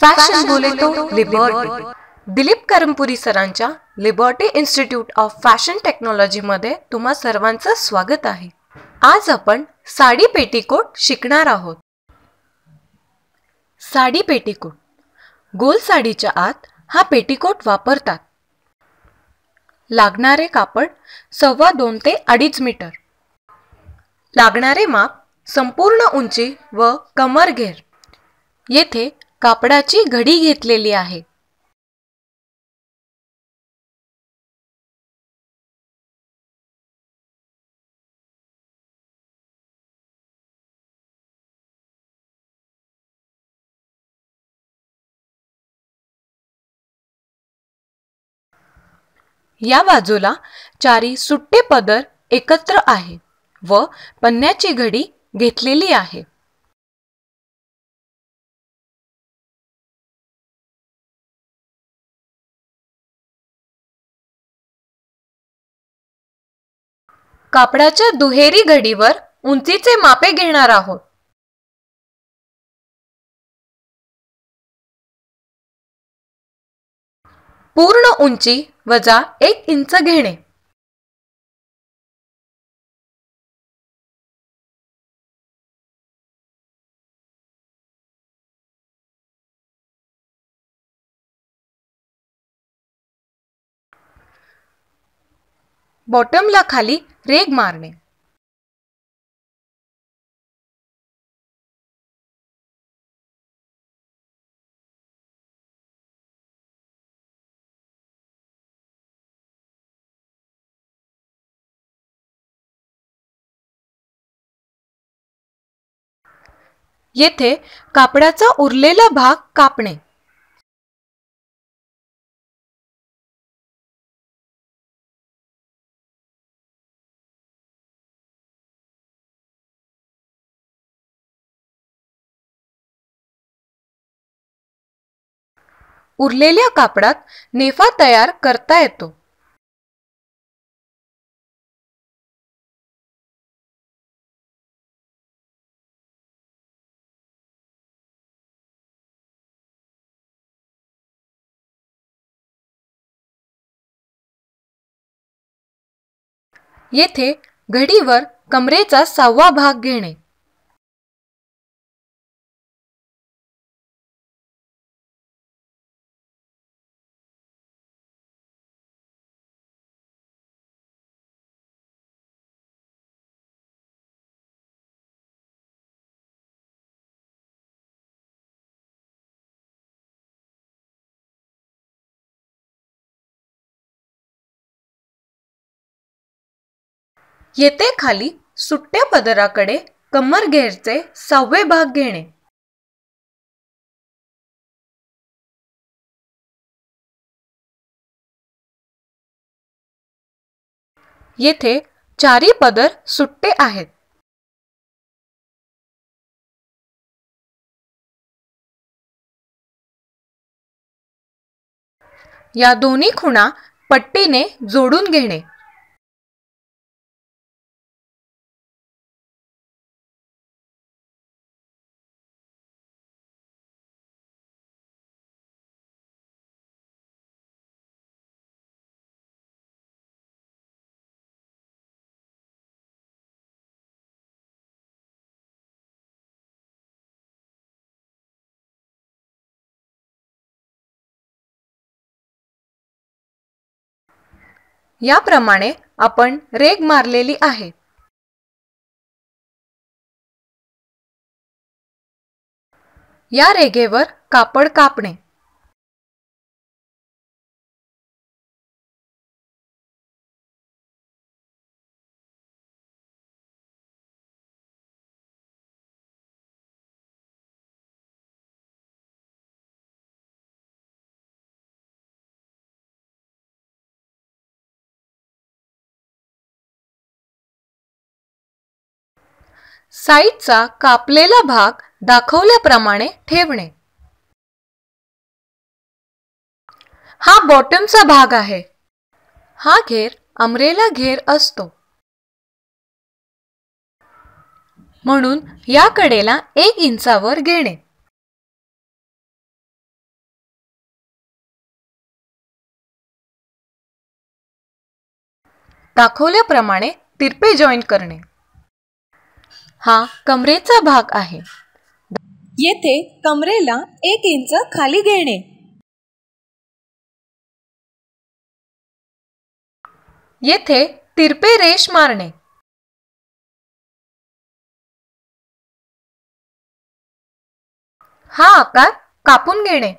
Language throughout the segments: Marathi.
फॅशन बोले तो लिबर्टी. दिलीप करमपुरी सरांच्या liberty institute of fashion technology मध्ये तुम्हा सर्वांचं स्वागत आहे. आज आपण साडी पेटीकोट शिकणार आहोत. साडी पेटीकोट. गोल साडीच्या आत हा पेटीकोट वापरतात. लागणारे कापड 2.25 ते 2.5 मीटर. लागणारे माप संपूर्ण उंची व कमर घेर. येथे कापडाची घडी घेतलेली आहे. या बाजूला चारी सुट्टे पदर एकत्र आहे व पन्न्याची घडी घेतलेली आहे. कापडाच्या दुहेरी घडीवर उंचीचे मापे घेणार आहोत. पूर्ण उंची वजा 1 इंच घेणे. बॉटमला खाली रेघ मारणे. येथे कापडाचा उरलेला भाग कापणे. उरलेल्या कापडात नेफा तयार करता येतो. येथे घडीवर कमरेचा 6वा भाग घेणे. येथे खाली सुट्ट्या पदराकडे कमर घेरचे 6वे भाग घेणे. येथे चारी पदर सुट्टे आहेत. या दोन्ही खुणा पट्टीने जोडून घेणे. याप्रमाणे आपण रेघ मारलेली आहे. या रेघेवर कापड कापणे. साइडचा कापलेला भाग दाखवल्याप्रमाणे ठेवणे. हा बॉटमचा भाग आहे. हा घेर अम्ब्रेला घेर असतो. म्हणून या कडेला 1 इंचावर घेणे. दाखवल्याप्रमाणे तिरपे जॉईन करणे। हा कमरेचा भाग आहे। येथे कमरेला 1 इंच खाली घेणे। येथे तिरपे रेष मारणे। हा आकार कापून घेणे।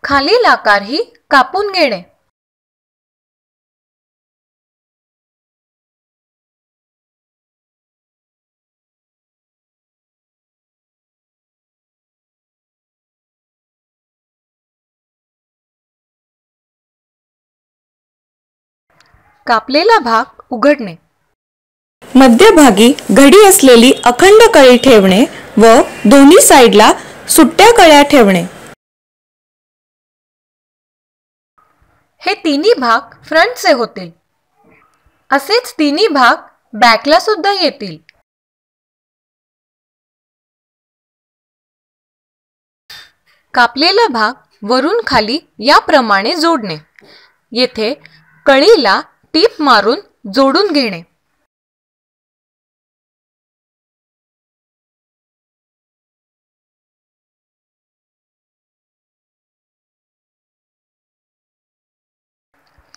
खालील आकारही कापून घेणे। कापलेला भाग उघडणे। मध्यभागी घडी असलेली अखंड कळी ठेवणे व दोन्ही साइडला सुट्ट्या कळ्या ठेवणे। हे तिन्ही भाग फ्रंटचे होतील। असेच तिन्ही भाग बॅकला सुद्धा येतील। कापलेला भाग वरून खाली याप्रमाणे जोडणे। येथे कळीला टीप मारून जोडून घेणे।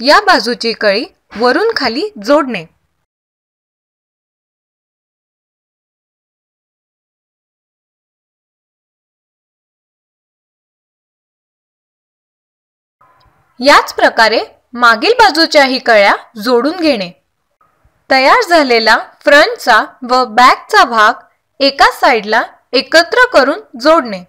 या बाजूची कळी वरून खाली जोडणे। याच प्रकारे मागील बाजूच्याही कळ्या जोडून घेणे। तयार झालेला फ्रंटचा व बॅकचा भाग एका साइडला एकत्र करून जोडणे।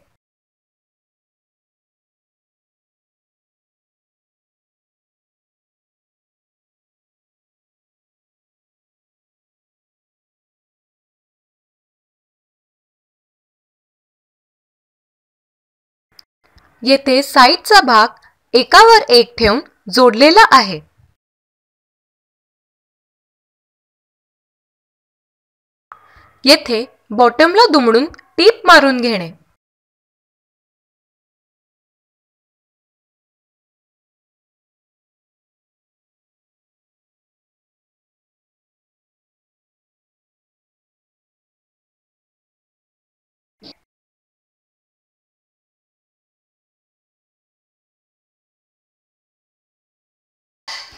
येथे साइडचा भाग एकावर एक ठेवून जोडलेला आहे। येथे बॉटमला दुमडून टीप मारून घेणे।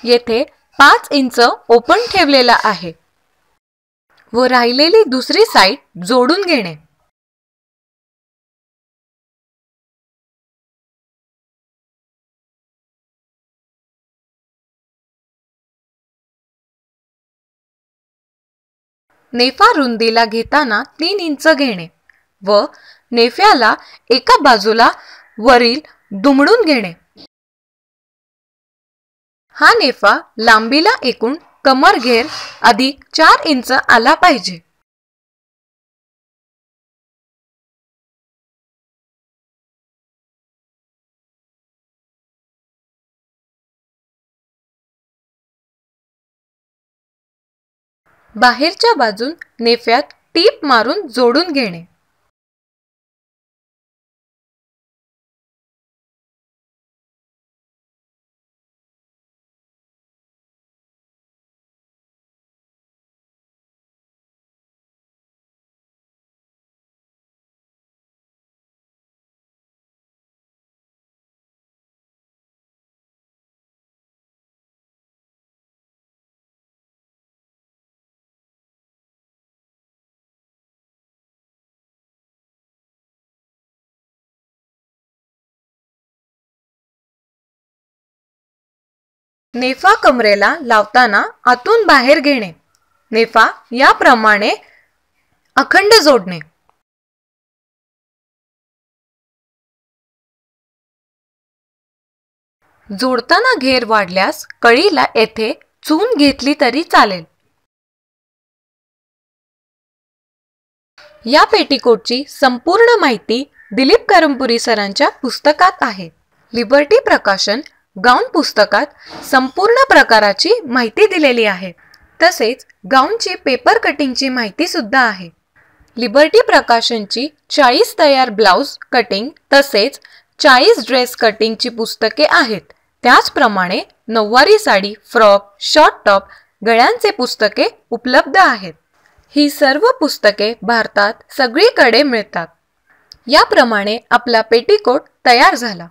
येथे 5 इंच ओपन ठेवलेला आहे व राहिलेली दुसरी साइड जोडून घेणे। नेफा रुंदीला घेताना 3 इंच घेणे व नेफ्याला एका बाजूला वरील दुमडून घेणे। हा नेफा लांबीला एकूण कमरघेर अधिक 4 इंच आला पाहिजे। बाहेरच्या बाजून नेफ्यात टीप मारून जोडून घेणे। नेफा कमरेला लावताना आतून बाहेर घेणे। नेफा याप्रमाणे अखंड जोडणे। जोडताना घेर वाढल्यास कळीला येथे चून घेतली तरी चालेल। या पेटीकोटची संपूर्ण माहिती दिलीप करमपुरी सरांच्या पुस्तकात आहे। लिबर्टी प्रकाशन गाऊन पुस्तकात संपूर्ण प्रकाराची माहिती दिलेली आहे। तसेच गाऊनची पेपर कटिंगची माहिती सुद्धा आहे। लिबर्टी प्रकाशनची 40 तयार ब्लाउज कटिंग तसेच 40 ड्रेस कटिंगची पुस्तके आहेत. त्याचप्रमाणे नऊवारी साडी, फ्रॉक, शॉर्ट टॉप, गळ्यांचे पुस्तके उपलब्ध आहेत. ही सर्व पुस्तके भारतात सगळीकडे मिळतात. याप्रमाणे आपला पेटीकोट तयार झाला.